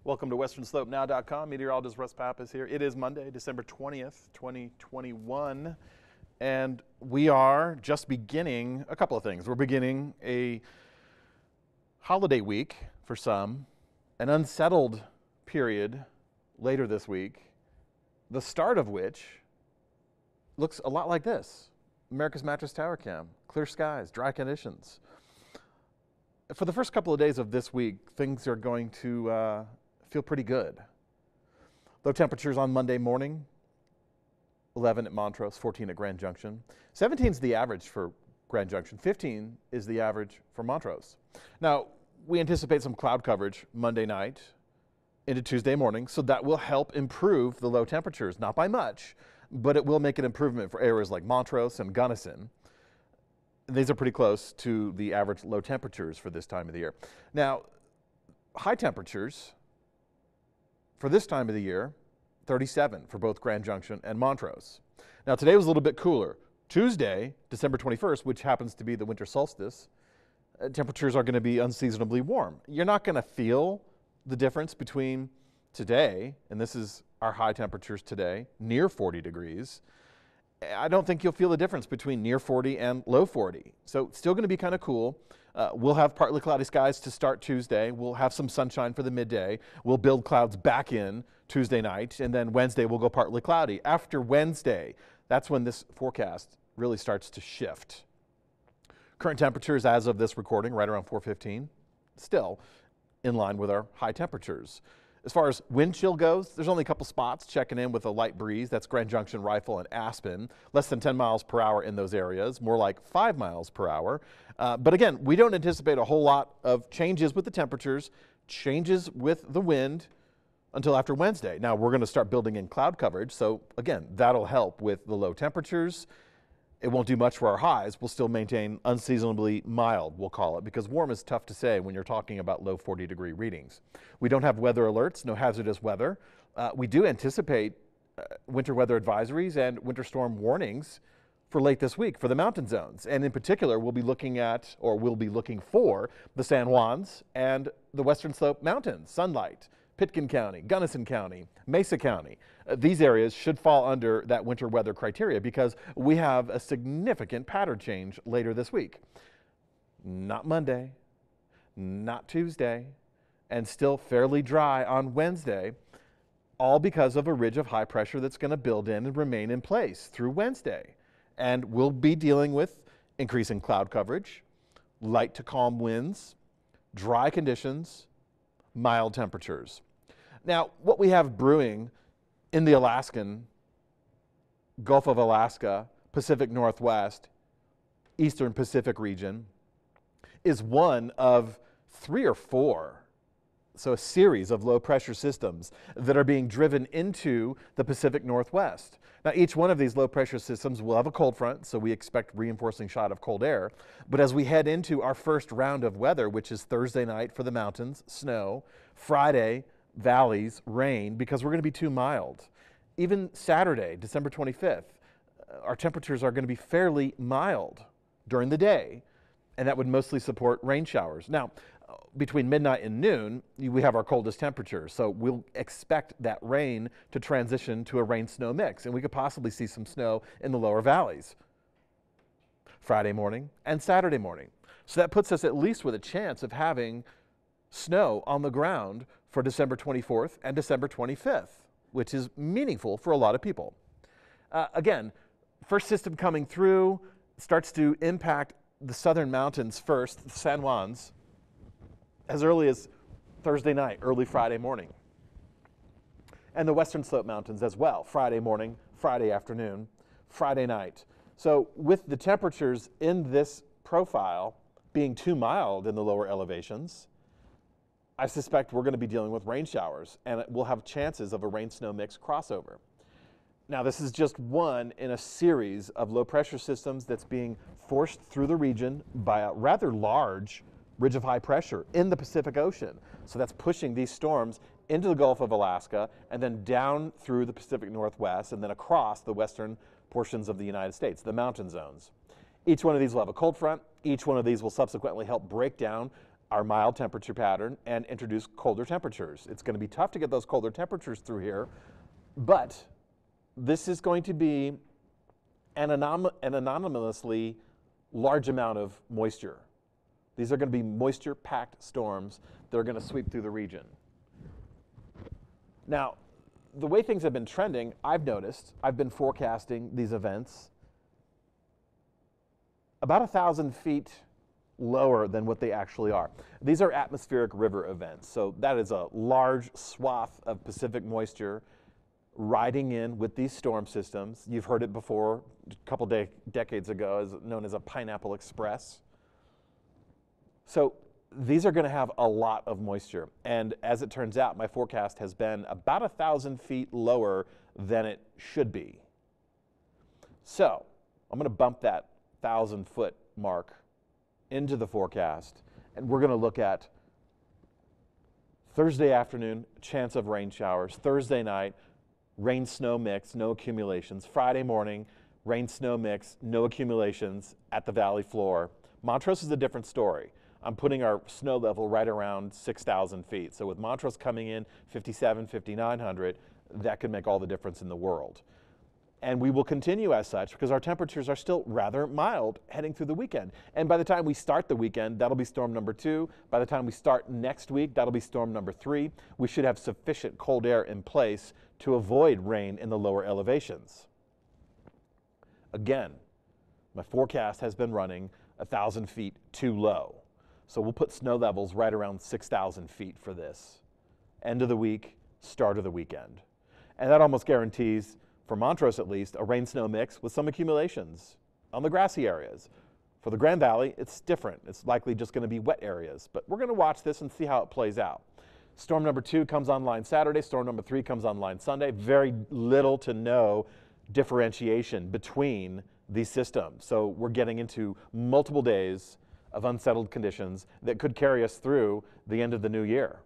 Welcome to WesternSlopeNow.com. Meteorologist Russ Pappas here. It is Monday, December 20th, 2021, and we are just beginning a couple of things. We're beginning a holiday week for some, an unsettled period later this week, the start of which looks a lot like this. America's Mattress Tower Cam, clear skies, dry conditions. For the first couple of days of this week, things are going to feel pretty good. Low temperatures on Monday morning, 11 at Montrose, 14 at Grand Junction. 17 is the average for Grand Junction. 15 is the average for Montrose. Now, we anticipate some cloud coverage Monday night into Tuesday morning, so that will help improve the low temperatures. Not by much, but it will make an improvement for areas like Montrose and Gunnison. These are pretty close to the average low temperatures for this time of the year. Now, high temperatures for this time of the year, 37 for both Grand Junction and Montrose. Now, today was a little bit cooler. Tuesday, December 21st, which happens to be the winter solstice, temperatures are going to be unseasonably warm. You're not going to feel the difference between today, and this is our high temperatures today, near 40 degrees. I don't think you'll feel the difference between near 40 and low 40. So still going to be kind of cool. We'll have partly cloudy skies to start Tuesday. We'll have some sunshine for the midday. We'll build clouds back in Tuesday night, and then Wednesday we'll go partly cloudy. After Wednesday, that's when this forecast really starts to shift. Current temperatures as of this recording, right around 4:15, still in line with our high temperatures. As far as wind chill goes, there's only a couple spots checking in with a light breeze. That's Grand Junction, Rifle, and Aspen. Less than 10 miles per hour in those areas, more like 5 miles per hour. But again, we don't anticipate a whole lot of changes with the temperatures, changes with the wind until after Wednesday. Now, we're going to start building in cloud coverage. So again, that'll help with the low temperatures. It won't do much for our highs. We'll still maintain unseasonably mild, we'll call it, because warm is tough to say when you're talking about low 40-degree readings. We don't have weather alerts, no hazardous weather. We do anticipate winter weather advisories and winter storm warnings for late this week for the mountain zones. And in particular, we'll be looking at, or we'll be looking for, the San Juans and the Western Slope Mountains, Sunlight, Pitkin County, Gunnison County, Mesa County. These areas should fall under that winter weather criteria because we have a significant pattern change later this week. Not Monday, not Tuesday, and still fairly dry on Wednesday, all because of a ridge of high pressure that's going to build in and remain in place through Wednesday. And we'll be dealing with increasing cloud coverage, light to calm winds, dry conditions, mild temperatures. Now, what we have brewing in the Alaskan, Gulf of Alaska, Pacific Northwest, Eastern Pacific region is one of 3 or 4, so a series of low pressure systems that are being driven into the Pacific Northwest. Now, each one of these low pressure systems will have a cold front, so we expect reinforcing shot of cold air. But as we head into our first round of weather, which is Thursday night for the mountains, snow, Friday, valleys, rain, because we're going to be too mild. Even Saturday, December 25th, our temperatures are going to be fairly mild during the day, and that would mostly support rain showers. Now, between midnight and noon, we have our coldest temperatures, so we'll expect that rain to transition to a rain-snow mix, and we could possibly see some snow in the lower valleys Friday morning and Saturday morning. So that puts us at least with a chance of having snow on the ground for December 24th and December 25th, which is meaningful for a lot of people. Again, first system coming through starts to impact the southern mountains first, the San Juans, as early as Thursday night, early Friday morning. And the Western Slope Mountains as well, Friday morning, Friday afternoon, Friday night. So with the temperatures in this profile being too mild in the lower elevations, I suspect we're going to be dealing with rain showers, and we'll have chances of a rain-snow mix crossover. Now, this is just one in a series of low-pressure systems that's being forced through the region by a rather large ridge of high pressure in the Pacific Ocean. So that's pushing these storms into the Gulf of Alaska and then down through the Pacific Northwest and then across the western portions of the United States, the mountain zones. Each one of these will have a cold front. Each one of these will subsequently help break down our mild temperature pattern and introduce colder temperatures. It's going to be tough to get those colder temperatures through here, but this is going to be an anomalously large amount of moisture. These are going to be moisture-packed storms that are going to sweep through the region. Now, the way things have been trending, I've noticed, I've been forecasting these events about 1,000 feet lower than what they actually are. These are atmospheric river events, so that is a large swath of Pacific moisture riding in with these storm systems. You've heard it before, a couple decades ago, as known as a Pineapple Express. So these are going to have a lot of moisture, and as it turns out, my forecast has been about 1,000 feet lower than it should be. So I'm going to bump that 1,000-foot mark into the forecast, and we're going to look at Thursday afternoon, chance of rain showers. Thursday night, rain-snow mix, no accumulations. Friday morning, rain-snow mix, no accumulations at the valley floor. Montrose is a different story. I'm putting our snow level right around 6,000 feet. So with Montrose coming in 5,700, 5,900, that could make all the difference in the world. And we will continue as such because our temperatures are still rather mild heading through the weekend. And by the time we start the weekend, that'll be storm number 2. By the time we start next week, that'll be storm number 3. We should have sufficient cold air in place to avoid rain in the lower elevations. Again, my forecast has been running 1,000 feet too low. So we'll put snow levels right around 6,000 feet for this. End of the week, start of the weekend. And that almost guarantees, for Montrose at least, a rain-snow mix with some accumulations on the grassy areas. For the Grand Valley, it's different. It's likely just going to be wet areas. But we're going to watch this and see how it plays out. Storm number 2 comes online Saturday. Storm number 3 comes online Sunday. Very little to no differentiation between these systems. So we're getting into multiple days of unsettled conditions that could carry us through the end of the new year.